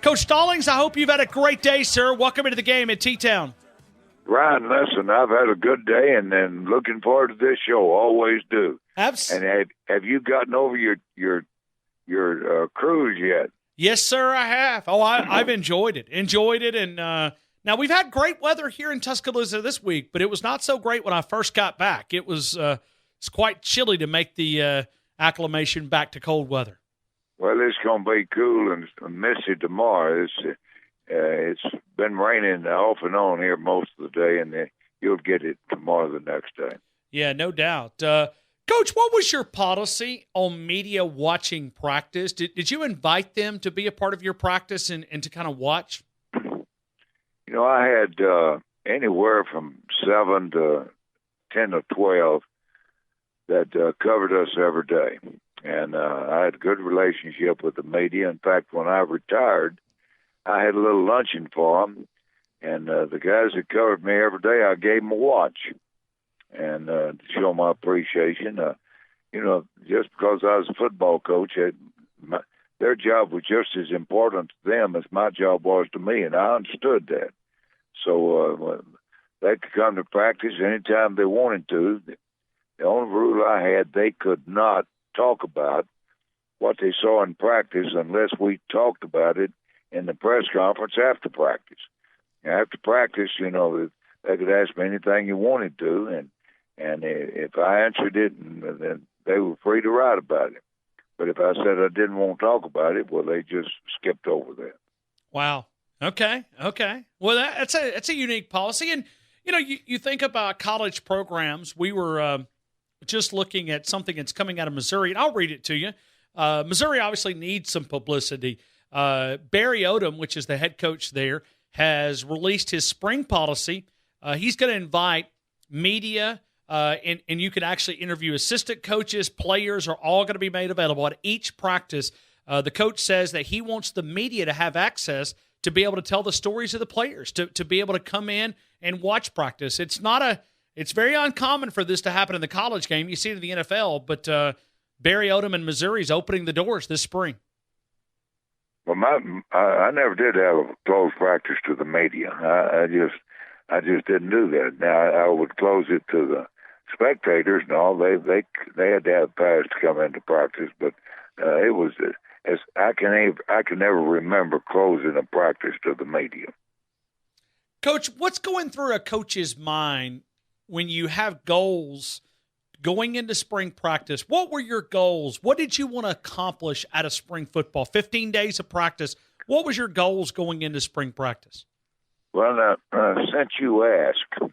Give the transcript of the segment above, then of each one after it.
Coach Stallings, I hope you've had a great day, sir. Welcome into the game at T-Town. Ryan, listen, I've had a good day, and looking forward to this show. Always do. Absolutely. And have you gotten over your cruise yet? Yes, sir, I have. Oh, I've enjoyed it. And now we've had great weather here in Tuscaloosa this week, but it was not so great when I first got back. It was it's quite chilly to make the acclimation back to cold weather. Well, it's going to be cool and misty tomorrow. It's been raining off and on here most of the day, and you'll get it tomorrow the next day. Yeah, no doubt. Coach, what was your policy on media watching practice? Did you invite them to be a part of your practice and to kind of watch? You know, I had anywhere from 7 to 10 or 12 that covered us every day. And I had a good relationship with the media. In fact, when I retired, I had a little luncheon for them. And the guys that covered me every day, I gave them a watch. And to show my appreciation, you know, just because I was a football coach, their job was just as important to them as my job was to me, and I understood that. So they could come to practice anytime they wanted to. The only rule I had, they could not talk about what they saw in practice unless we talked about it in the press conference after practice. After practice, you know, they could ask me anything you wanted to, and if I answered it, then they were free to write about it. But if I said I didn't want to talk about it, well, they just skipped over that. Wow. Okay. Well, that's a unique policy. And, you know, you think about college programs. We were just looking at something that's coming out of Missouri, and I'll read it to you. Missouri obviously needs some publicity. Barry Odom, which is the head coach there, has released his spring policy. He's going to invite media, and you can actually interview assistant coaches. Players are all going to be made available at each practice. The coach says that he wants the media to have access to be able to tell the stories of the players, to be able to come in and watch practice. It's very uncommon for this to happen in the college game. You see it in the NFL, but Barry Odom in Missouri is opening the doors this spring. Well, I never did have a closed practice to the media. I just didn't do that. Now I would close it to the spectators and all. They had to have pass to come into practice, but it was as I can never remember closing a practice to the media. Coach, what's going through a coach's mind when you have goals going into spring practice? What were your goals? What did you want to accomplish out of spring football? 15 days of practice. What was your goals going into spring practice? Well, since you ask,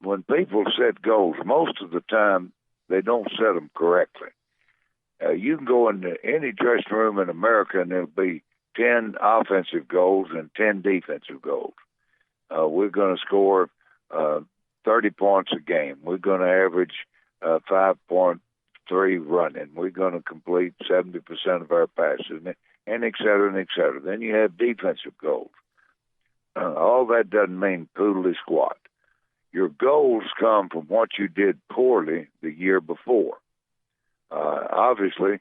when people set goals, most of the time they don't set them correctly. You can go into any dressing room in America and there'll be 10 offensive goals and 10 defensive goals. We're going to score 30 points a game. We're going to average 5.3 running. We're going to complete 70% of our passes, and et cetera, and et cetera. Then you have defensive goals. All that doesn't mean poodly squat. Your goals come from what you did poorly the year before. Obviously,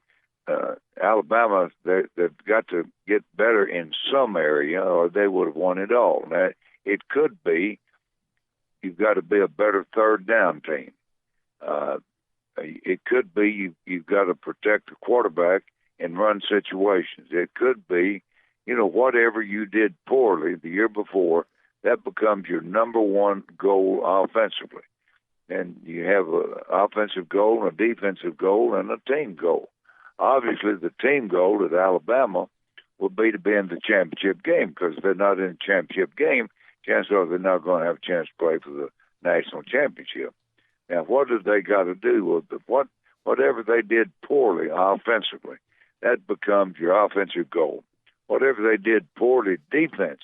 Alabama, they've got to get better in some area or they would have won it all. Now, it could be you've got to be a better third down team. It could be you've got to protect the quarterback in run situations. It could be, you know, whatever you did poorly the year before, that becomes your number one goal offensively. And you have an offensive goal, a defensive goal, and a team goal. Obviously, the team goal at Alabama would be to be in the championship game, because if they're not in the championship game, chances are they're not going to have a chance to play for the national championship. Now, what have they got to do? Well, whatever they did poorly offensively, that becomes your offensive goal. Whatever they did poorly defense,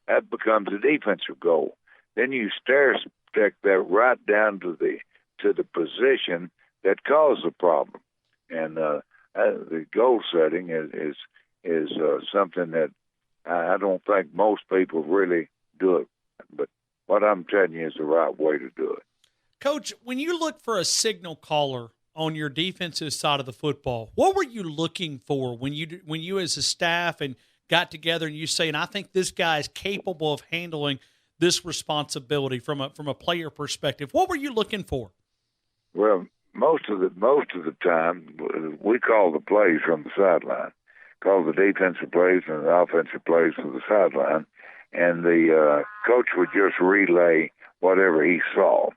that becomes a defensive goal. Then you stair-step that right down to the position that caused the problem. And the goal setting is something that I don't think most people really do it. But what I'm telling you is the right way to do it. Coach, when you look for a signal caller on your defensive side of the football, what were you looking for when you as a staff and got together and you saying, I think this guy is capable of handling this responsibility from a player perspective? What were you looking for? Well, most of the time, we call the plays from the sideline, call the defensive plays and the offensive plays from the sideline, and the coach would just relay whatever he saw,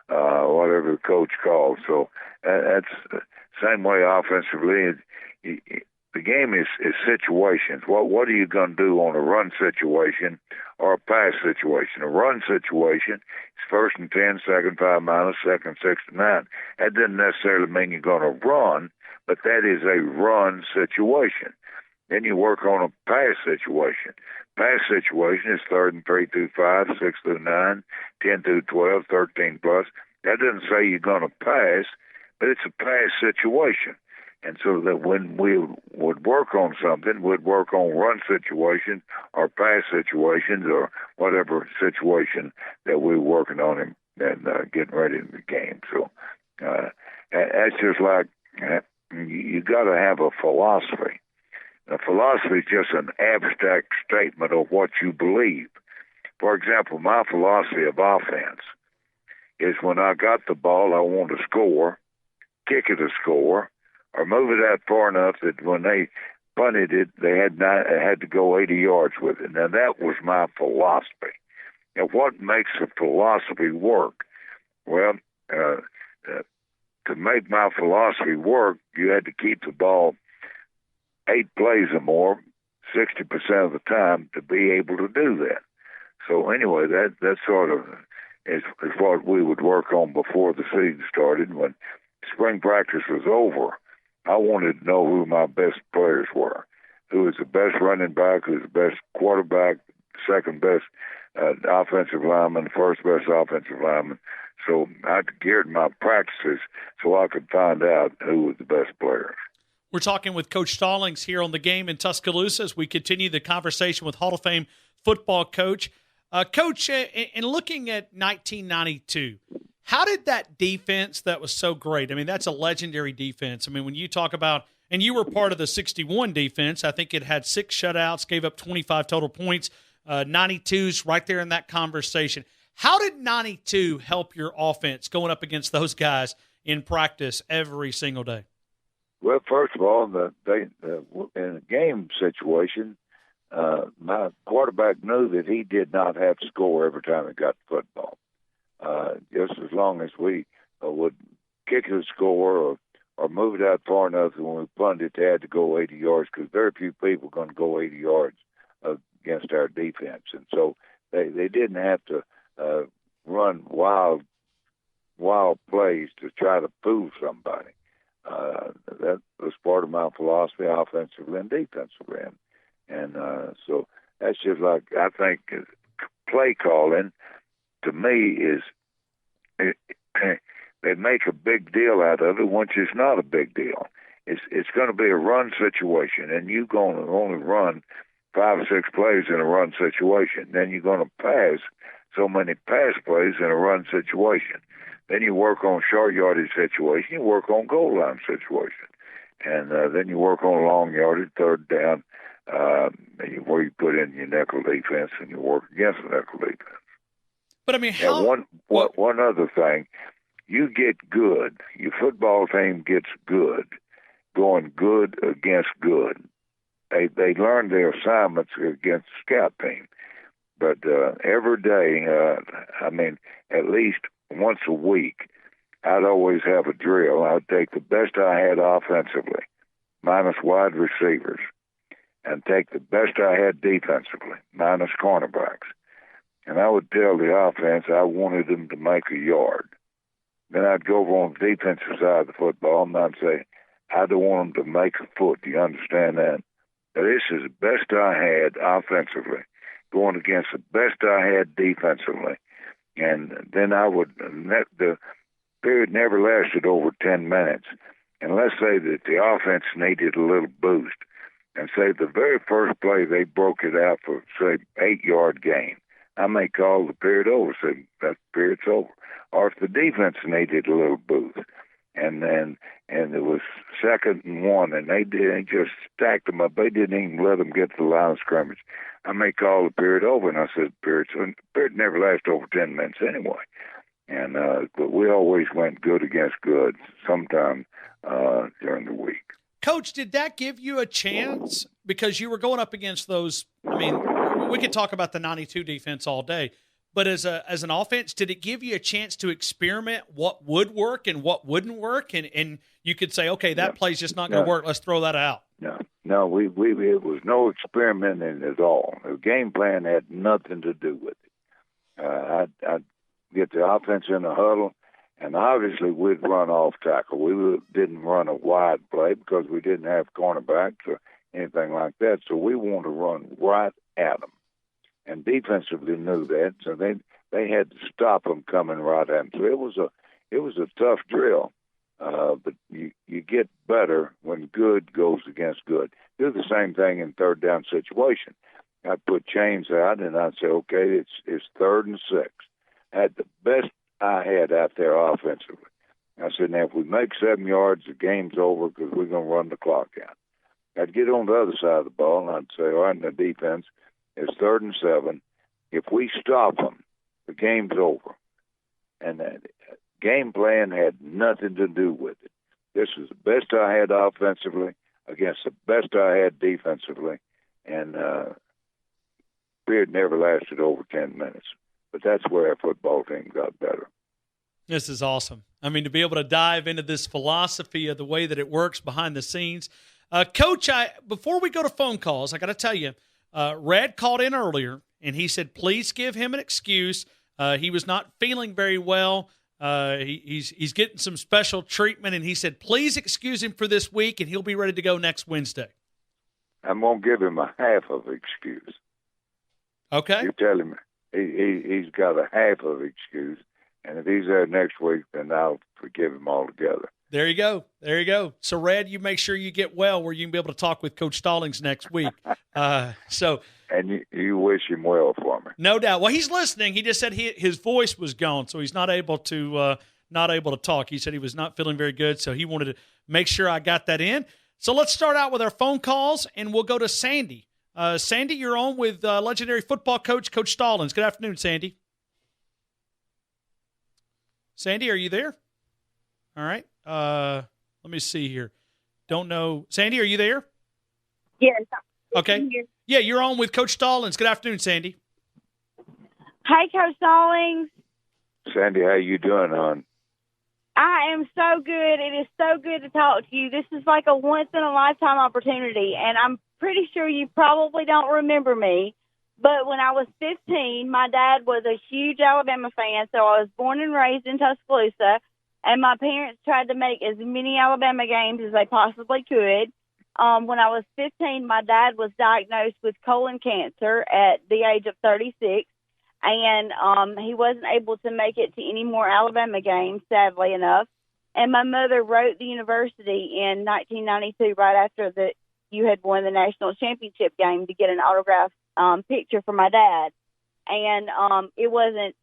whatever the coach called. So that's the same way offensively. The game is situations. What are you going to do on a run situation or a pass situation? A run situation is 1st and 10, 2nd 5 minus, 2nd 6 to 9. That doesn't necessarily mean you're going to run, but that is a run situation. Then you work on a pass situation. Pass situation is 3rd and 3 through 5, 6 through 9, 10 through 12, 13 plus. That doesn't say you're going to pass, but it's a pass situation. And so that when we would work on something, we'd work on run situation or pass situations or whatever situation that we were working on and getting ready in the game. So that's just like you got to have a philosophy. A philosophy is just an abstract statement of what you believe. For example, my philosophy of offense is when I got the ball, I want to score, kick it to score, or move it out far enough that when they punted it, they had to go 80 yards with it. Now, that was my philosophy. Now, what makes a philosophy work? Well, to make my philosophy work, you had to keep the ball 8 plays or more, 60% of the time, to be able to do that. So anyway, that sort of is what we would work on before the season started. When spring practice was over, I wanted to know who my best players were, who was the best running back, who was the best quarterback, second best offensive lineman, first best offensive lineman. So I geared my practices so I could find out who was the best players. We're talking with Coach Stallings here on The Game in Tuscaloosa as we continue the conversation with Hall of Fame football coach. Coach, in looking at 1992, how did that defense that was so great, I mean, that's a legendary defense. I mean, when you talk about, and you were part of the 61 defense, I think it had 6 shutouts, gave up 25 total points, 92's right there in that conversation. How did 92 help your offense going up against those guys in practice every single day? Well, first of all, in a game situation, my quarterback knew that he did not have to score every time he got the football. Just as long as we would kick the score or move it out far enough that when we punted, they had to go 80 yards because very few people are going to go 80 yards against our defense. And so they didn't have to run wild plays to try to fool somebody. That was part of my philosophy, offensively and defensively. And so that's just like, I think play calling to me is, they make a big deal out of it, once it's not a big deal. It's going to be a run situation, and you're going to only run 5 or 6 plays in a run situation. Then you're going to pass so many pass plays in a run situation. Then you work on short yardage situation, you work on goal line situation. And then you work on long yardage, third down, where you put in your nickel defense and you work against the nickel defense. But I mean, one other thing, you get good. Your football team gets good, going good against good. They learn their assignments against the scout team. But every day, at least once a week, I'd always have a drill. I'd take the best I had offensively, minus wide receivers, and take the best I had defensively, minus cornerbacks. And I would tell the offense I wanted them to make a yard. Then I'd go over on the defensive side of the football and I'd say, I don't want them to make a foot. Do you understand that? Now, this is the best I had offensively, going against the best I had defensively. And then the period never lasted over 10 minutes. And let's say that the offense needed a little boost. And say the very first play they broke it out for, say, 8-yard gain. I may call the period over, say that period's over. Or if the defense needed a little boost, and it was 2nd and 1, and they just stacked them up. They didn't even let them get to the line of scrimmage. I may call the period over, and I said, period never lasted over 10 minutes anyway. And but we always went good against good sometime during the week. Coach, did that give you a chance? Because you were going up against those, I mean, we could talk about the 92 defense all day, but as an offense, did it give you a chance to experiment what would work and what wouldn't work? And you could say, okay, that play's just not going to work. Let's throw that out. No, we it was no experimenting at all. The game plan had nothing to do with it. I'd get the offense in a huddle, and obviously we'd run off tackle. We didn't run a wide play because we didn't have cornerbacks or anything like that, so we wanted to run right at them. And defensively knew that, so they had to stop them coming right at them. So it was a tough drill, but you get better when good goes against good. Do the same thing in 3rd down situation. I'd put chains out, and I'd say, okay, it's 3rd and 6. I had the best I had out there offensively. I said, now if we make 7 yards, the game's over because we're going to run the clock out. I'd get on the other side of the ball, and I'd say, all right, in the defense, it's 3rd and 7. If we stop them, the game's over. And that game plan had nothing to do with it. This is the best I had offensively against the best I had defensively, and period never lasted over 10 minutes. But that's where our football team got better. This is awesome. I mean, to be able to dive into this philosophy of the way that it works behind the scenes. Coach, before we go to phone calls, I got to tell you, Red called in earlier, and he said, please give him an excuse. He was not feeling very well. He's getting some special treatment, and he said, please excuse him for this week, and he'll be ready to go next Wednesday. I'm going to give him a half of excuse. Okay. You tell him he's got a half of excuse, and if he's there next week, then I'll forgive him altogether. There you go. There you go. So, Red, you make sure you get well where you can be able to talk with Coach Stallings next week. And you wish him well for me. No doubt. Well, he's listening. He just said his voice was gone, so he's not able to talk. He said he was not feeling very good, so he wanted to make sure I got that in. So let's start out with our phone calls, and we'll go to Sandy. Sandy, you're on with legendary football coach, Coach Stallings. Good afternoon, Sandy. Sandy, are you there? All right. Let me see here. Don't know. Sandy, are you there? Yes. Okay. Yeah, you're on with Coach Stallings. Good afternoon, Sandy. Hey, Coach Stallings. Sandy, how you doing, hon? I am so good. It is so good to talk to you. This is like a once-in-a-lifetime opportunity, and I'm pretty sure you probably don't remember me, but when I was 15, my dad was a huge Alabama fan, so I was born and raised in Tuscaloosa, and my parents tried to make as many Alabama games as they possibly could. When I was 15, my dad was diagnosed with colon cancer at the age of 36, and he wasn't able to make it to any more Alabama games, sadly enough. And my mother wrote the university in 1992, right after you had won the national championship game, to get an autographed picture for my dad. And it wasn't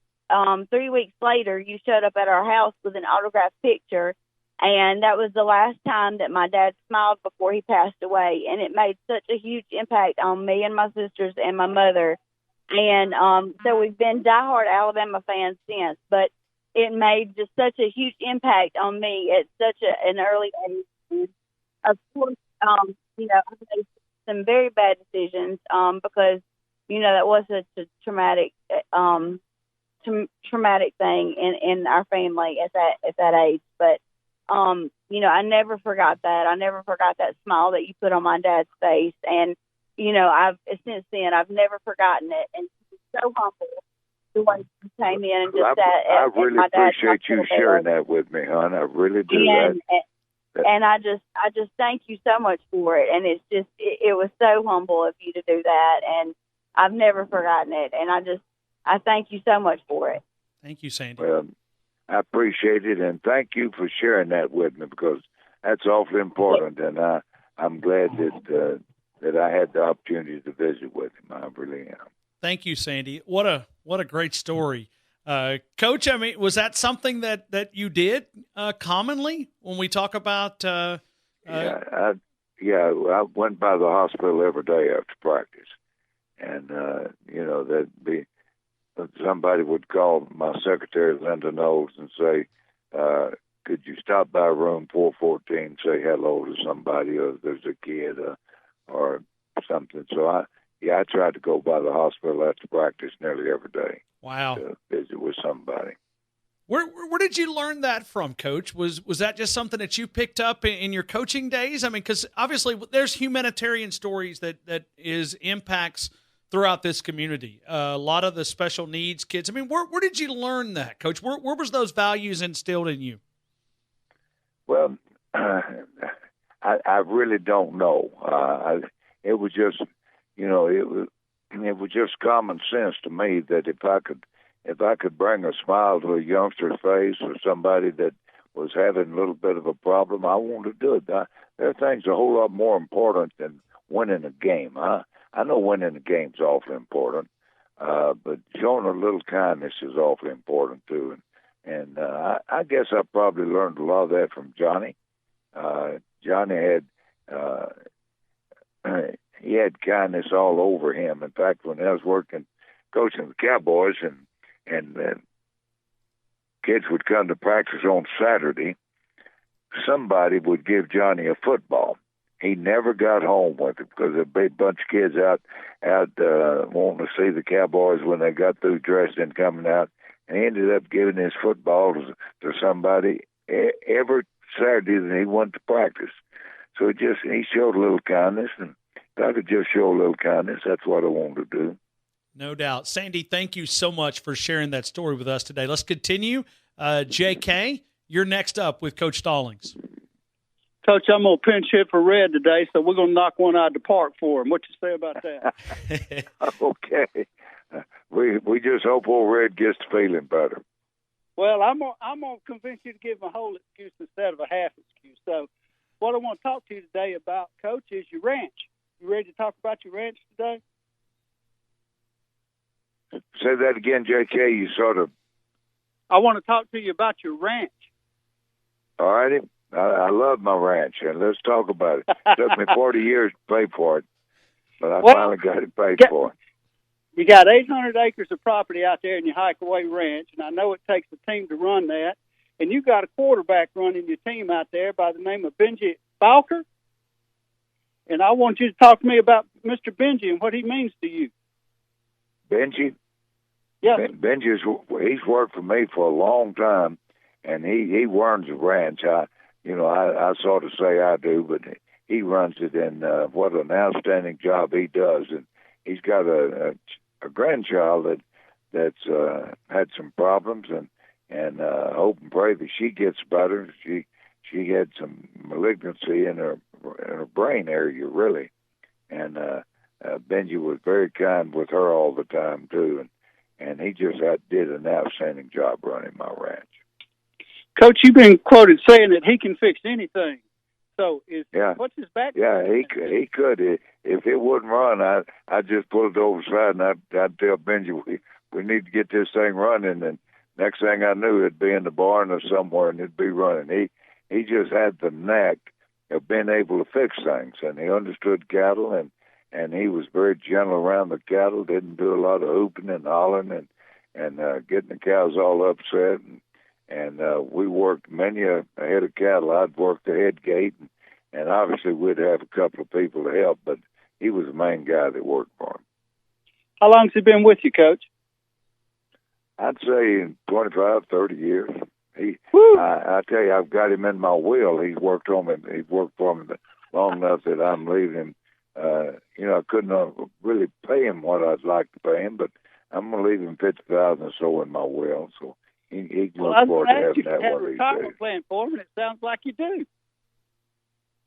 3 weeks later, you showed up at our house with an autographed picture. And that was the last time that my dad smiled before he passed away. And it made such a huge impact on me and my sisters and my mother. And so we've been diehard Alabama fans since. But it made just such a huge impact on me at such an early age. Of course, I made some very bad decisions because, that was such a traumatic thing in our family at that age. But I never forgot that. I never forgot that smile that you put on my dad's face. And, since then, I've never forgotten it. And he's so humble the way you came in and just sat I really appreciate you sharing that with me, hon. I really do. And I just thank you so much for it. And it's just, it was so humble of you to do that. And I've never forgotten it. And I thank you so much for it. Thank you, Sandy. Well, I appreciate it, and thank you for sharing that with me, because that's awfully important, and I'm glad that I had the opportunity to visit with him. I really am. Thank you, Sandy. What a great story. Coach, I mean, was that something that you did commonly when we talk about? I went by the hospital every day after practice, and that'd be somebody would call my secretary, Linda Knowles, and say, "Could you stop by room 414, say hello to somebody, or there's a kid, or something?" So I tried to go by the hospital after practice nearly every day. Wow. To visit with somebody. Where did you learn that from, Coach? Was that just something that you picked up in your coaching days? I mean, because obviously there's humanitarian stories that is impacts throughout this community. A lot of the special needs kids. I mean, where did you learn that, Coach? Where was those values instilled in you? Well, I really don't know. It was just, it was just common sense to me that if I could bring a smile to a youngster's face or somebody that was having a little bit of a problem, I wanted to do it. There are things a whole lot more important than winning a game. I know winning a game's awfully important, but showing a little kindness is awfully important too. And I guess I probably learned a lot of that from Johnny. Johnny had he had kindness all over him. In fact, when I was coaching the Cowboys, and kids would come to practice on Saturday, somebody would give Johnny a football. He never got home with it because a big bunch of kids out wanting to see the Cowboys when they got through dressed and coming out. And he ended up giving his football to somebody every Saturday that he went to practice. So he showed a little kindness, and if I could just show a little kindness, that's what I wanted to do. No doubt. Sandy, thank you so much for sharing that story with us today. Let's continue. JK, you're next up with Coach Stallings. Coach, I'm going to pinch hit for Red today, so we're going to knock one out of the park for him. What you say about that? Okay. We just hope old Red gets to feeling better. Well, I'm going to convince you to give him a whole excuse instead of a half excuse. So what I want to talk to you today about, Coach, is your ranch. You ready to talk about your ranch today? Say that again, JK. You sort of... I want to talk to you about your ranch. All righty. I love my ranch, and let's talk about it. It took me 40 years to pay for it, but I finally got it paid for. You got 800 acres of property out there in your Hikeaway Ranch, and I know it takes a team to run that. And you got a quarterback running your team out there by the name of Benji Falker. And I want you to talk to me about Mr. Benji and what he means to you. Benji? Yes. He's worked for me for a long time, and he runs the ranch. I sort of say I do, but he runs it, and what an outstanding job he does. And he's got a grandchild that's had some problems, and hope and pray that she gets better. She had some malignancy in her brain area, really, and Benji was very kind with her all the time too, and he just did an outstanding job running my ranch. Coach, you've been quoted saying that he can fix anything. So what's his background? Yeah, he could. If it wouldn't run, I'd just pull it over the side, and I'd tell Benji we need to get this thing running. And next thing I knew, it'd be in the barn or somewhere, and it'd be running. He just had the knack of being able to fix things, and he understood cattle, and he was very gentle around the cattle. Didn't do a lot of hooping and hollering and getting the cows all upset. And we worked many a head of cattle. I'd work the head gate, and obviously we'd have a couple of people to help, but he was the main guy that worked for him. How long's he been with you, Coach? I'd say 25, 30 years. I tell you, I've got him in my will. He's worked for me long enough that I'm leaving him. I couldn't really pay him what I'd like to pay him, but I'm going to leave him $50,000 or so in my will, so he can look forward to having that one of these days. You had a retirement plan for him, and it sounds like you do.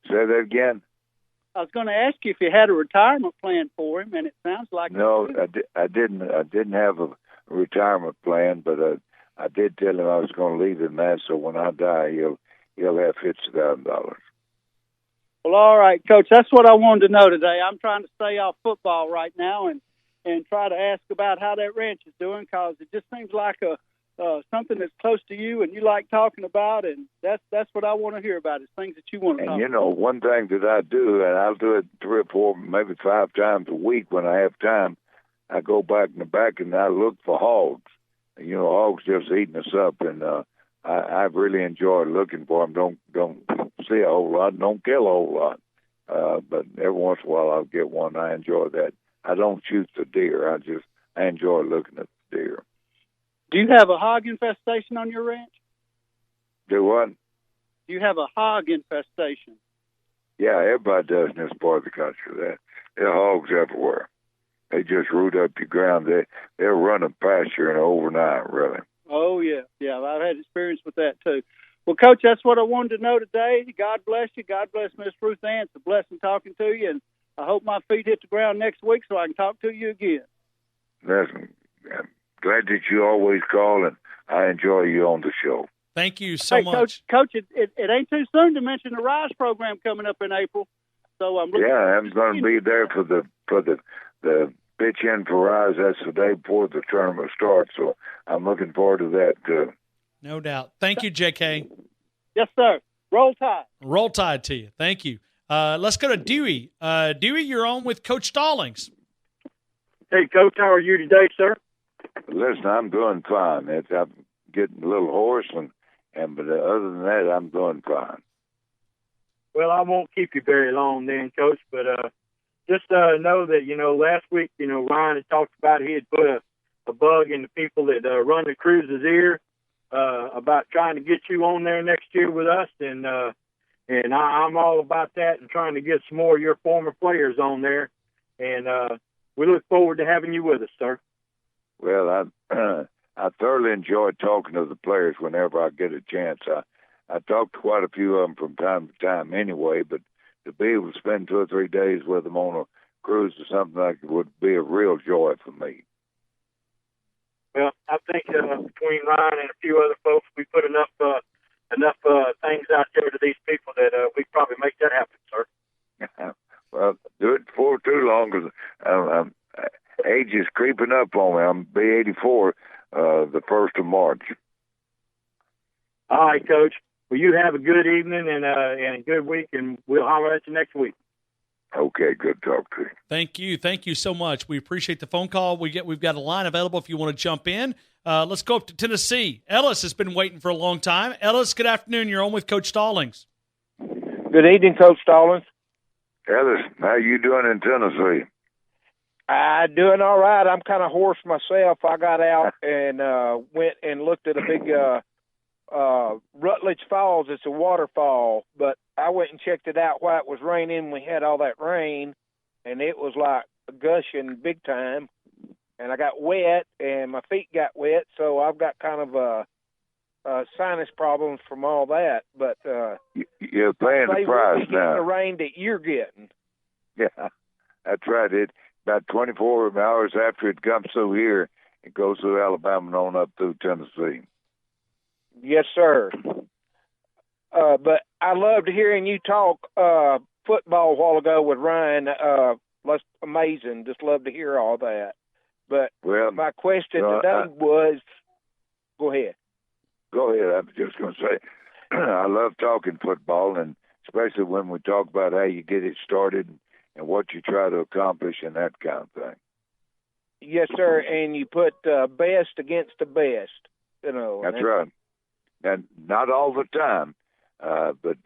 Say that again? I was going to ask you if you had a retirement plan for him, and it sounds like no, you do. I didn't. I didn't have a retirement plan, but I did tell him I was going to leave him that, so when I die, he'll have $50,000. Well, all right, Coach. That's what I wanted to know today. I'm trying to stay off football right now and try to ask about how that ranch is doing, because it just seems like something that's close to you and you like talking about, and that's what I want to hear about, is things that you want to talk And, about. one thing that I do, and I'll do it 3 or 4, maybe 5 times a week when I have time, I go back in the back and I look for hogs. Hogs just eating us up, and I really enjoy looking for them. Don't see a whole lot, don't kill a whole lot, but every once in a while I'll get one. I enjoy that. I don't shoot the deer. I enjoy looking at the deer. Do you have a hog infestation on your ranch? Do what? Do you have a hog infestation? Yeah, everybody does in this part of the country. There are hogs everywhere. They just root up your ground. They'll run a pasture in overnight, really. Oh, yeah. Yeah, I've had experience with that, too. Well, Coach, that's what I wanted to know today. God bless you. God bless Miss Ruth Ann. It's a blessing talking to you, and I hope my feet hit the ground next week so I can talk to you again. Listen, I'm glad that you always call, and I enjoy you on the show. Thank you so much. Coach, it ain't too soon to mention the Rise program coming up in April. So I'm looking. Yeah, I'm going to be there for the pitch in for Rise. That's the day before the tournament starts, so I'm looking forward to that too. No doubt. Thank you, JK. Yes, sir. Roll Tide. Roll Tide to you. Thank you. Let's go to Dewey. Dewey, you're on with Coach Stallings. Hey, Coach, how are you today, sir? Listen, I'm doing fine. I'm getting a little hoarse, but other than that, I'm doing fine. Well, I won't keep you very long then, Coach, but just know that, last week, Ryan had talked about he had put a bug in the people that run the cruise's ear about trying to get you on there next year with us, and I'm all about that and trying to get some more of your former players on there, and we look forward to having you with us, sir. Well, I thoroughly enjoy talking to the players whenever I get a chance. I talk to quite a few of them from time to time anyway, but to be able to spend 2 or 3 days with them on a cruise or something like it would be a real joy for me. Well, I think between Ryan and a few other folks, we put enough things out there to these people that we probably make that happen, sir. Well, do it before too long, because age is creeping up on me. I'm be 84 the 1st of March. All right, Coach. Well, you have a good evening and a good week, and we'll holler at you next week. Okay, good talk to you. Thank you. Thank you so much. We appreciate the phone call. We've got a line available if you want to jump in. Let's go up to Tennessee. Ellis has been waiting for a long time. Ellis, good afternoon. You're on with Coach Stallings. Good evening, Coach Stallings. Ellis, how you doing in Tennessee? Doing all right. I'm kind of hoarse myself. I got out and went and looked at a big Rutledge Falls. It's a waterfall, but I went and checked it out while it was raining. We had all that rain, and it was like gushing big time. And I got wet, and my feet got wet, so I've got kind of sinus problems from all that. But you're paying the price now. The rain that you're getting. Yeah, that's right. It about 24 hours after it comes through here, it goes through Alabama and on up through Tennessee. Yes, sir. But I loved hearing you talk football a while ago with Ryan. That's amazing. Just love to hear all that. But my question today was, go ahead. Go ahead. I was just going to say, I love talking football, and especially when we talk about how you get it started and what you try to accomplish and that kind of thing. Yes, sir. And you put best against the best. That's right. And not all the time, but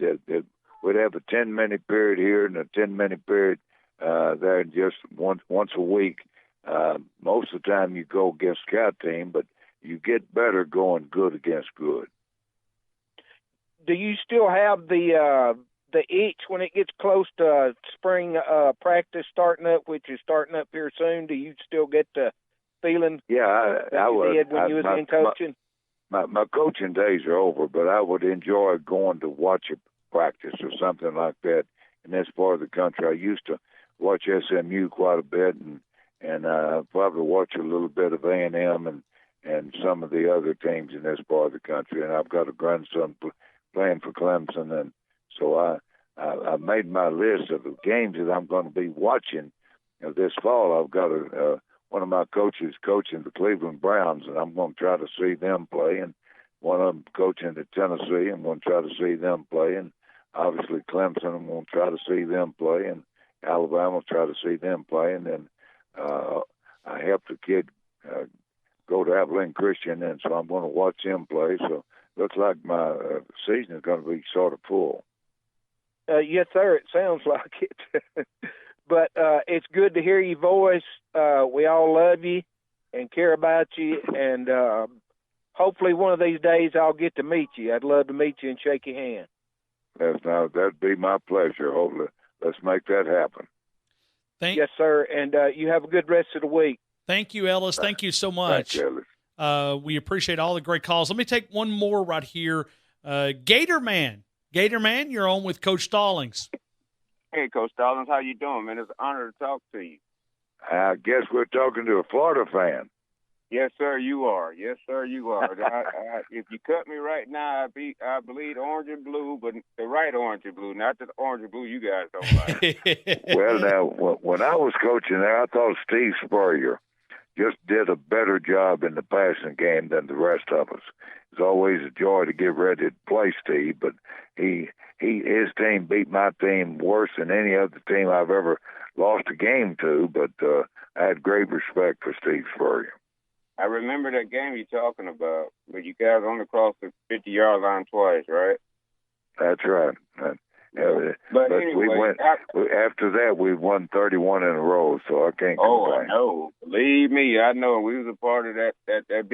we'd have a 10-minute period here and a 10-minute period there, just once a week. Most of the time you go against scout team, but you get better going good against good. Do you still have the itch when it gets close to spring practice starting up, which is starting up here soon? Do you still get the feeling I would. Did when you was in coaching? My coaching days are over, but I would enjoy going to watch a practice or something like that in this part of the country. I used to watch SMU quite a bit, and probably watch a little bit of A&M and some of the other teams in this part of the country. And I've got a grandson playing for Clemson, and so I made my list of the games that I'm going to be watching this fall. I've got one of my coaches coaching the Cleveland Browns, and I'm going to try to see them play. And one of them coaching at Tennessee, I'm going to try to see them play. And obviously Clemson, I'm going to try to see them play. And Alabama, try to see them play. And then I helped a kid go to Abilene Christian, and so I'm going to watch him play. So looks like my season is going to be sort of full. Yes, sir. It sounds like it. But it's good to hear your voice. We all love you and care about you. And hopefully one of these days I'll get to meet you. I'd love to meet you and shake your hand. That'd be my pleasure. Hopefully, let's make that happen. Yes, sir. And you have a good rest of the week. Thank you, Ellis. Thank you so much. Thanks, Ellis. We appreciate all the great calls. Let me take one more right here. Gator Man, you're on with Coach Stallings. Hey, Coach Stallings, how you doing, man? It's an honor to talk to you. I guess we're talking to a Florida fan. Yes, sir, you are. Yes, sir, you are. If you cut me right now, I bleed orange and blue, but the right orange and blue, not the orange and blue you guys don't like. Well, now, when I was coaching there, I thought Steve Spurrier just did a better job in the passing game than the rest of us. It's always a joy to get ready to play Steve, but his team beat my team worse than any other team I've ever lost a game to, but I had great respect for Steve Spurrier. I remember that game you're talking about, but you guys only crossed the 50-yard line twice, right? That's right. But anyway, after that, we won 31 in a row, so I can't complain. Oh, I know. Believe me, I know. We was a part of that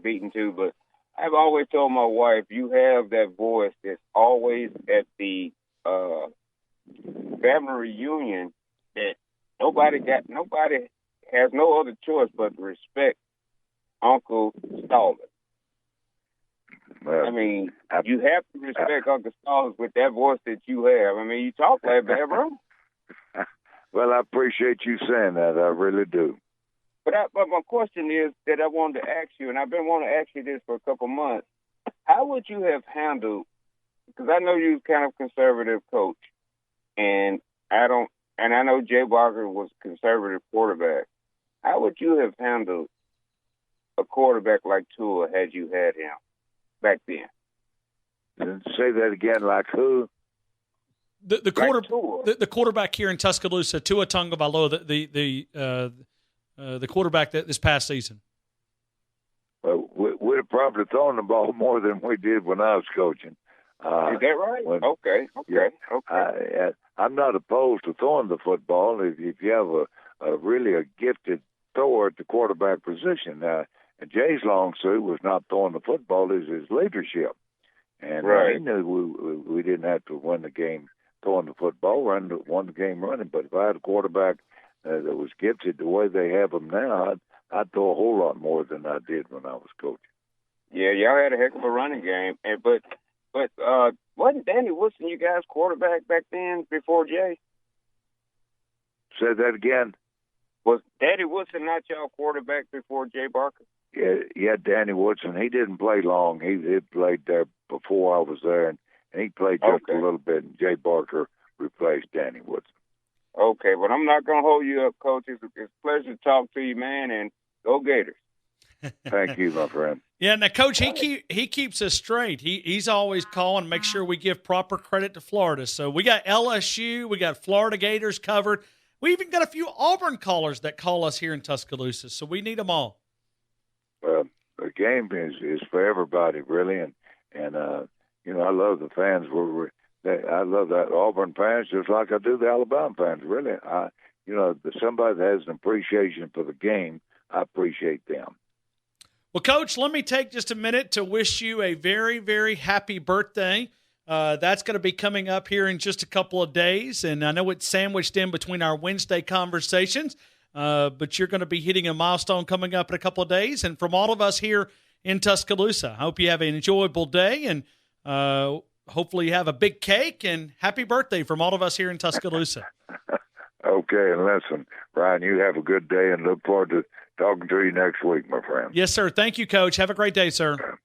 beating too. But I've always told my wife, you have that voice that's always at the family reunion that nobody has no other choice but to respect Uncle Stallings. Well, I mean, you have to respect Uncle Stallings with that voice that you have. I mean, you talk like that, bro. Well, I appreciate you saying that. I really do. But my question is that I wanted to ask you, and I've been wanting to ask you this for a couple months. How would you have handled? Because I know you're kind of conservative coach, and I know Jay Barker was a conservative quarterback. How would you have handled a quarterback like Tua had you had him back then? Say that again, like who? The quarterback here in Tuscaloosa, Tua Tagovailoa, the quarterback this past season. Well, we'd have probably thrown the ball more than we did when I was coaching. Is that right? Okay. I'm not opposed to throwing the football if you have a really gifted thrower at the quarterback position. And Jay's long suit was not throwing the football; is his leadership. And right. He knew we didn't have to win the game throwing the football, won the game running. But if I had a quarterback that was gifted the way they have them now, I'd throw a whole lot more than I did when I was coaching. Yeah, y'all had a heck of a running game, but wasn't Danny Woodson you guys' quarterback back then before Jay? Say that again. Was Danny Woodson not y'all quarterback before Jay Barker? Yeah, Danny Woodson. He didn't play long. He played there before I was there, and he played just a little bit. And Jay Barker replaced Danny Woodson. Okay, well, I'm not going to hold you up, Coach. It's a pleasure to talk to you, man, and go Gators. Thank you, my friend. Yeah, now, Coach, he keeps us straight. He's always calling to make sure we give proper credit to Florida. So we got LSU, we got Florida Gators covered. We even got a few Auburn callers that call us here in Tuscaloosa, so we need them all. Well, the game is for everybody, really, and I love the fans. I love that Auburn fans just like I do the Alabama fans. Really, somebody that has an appreciation for the game, I appreciate them. Well, Coach, let me take just a minute to wish you a very, very happy birthday. That's going to be coming up here in just a couple of days, and I know it's sandwiched in between our Wednesday conversations, but you're going to be hitting a milestone coming up in a couple of days. And from all of us here in Tuscaloosa, I hope you have an enjoyable day, and hopefully you have a big cake, and happy birthday from all of us here in Tuscaloosa. Okay, and listen, Ryan, you have a good day, and look forward to talking to you next week, my friend. Yes, sir. Thank you, Coach. Have a great day, sir.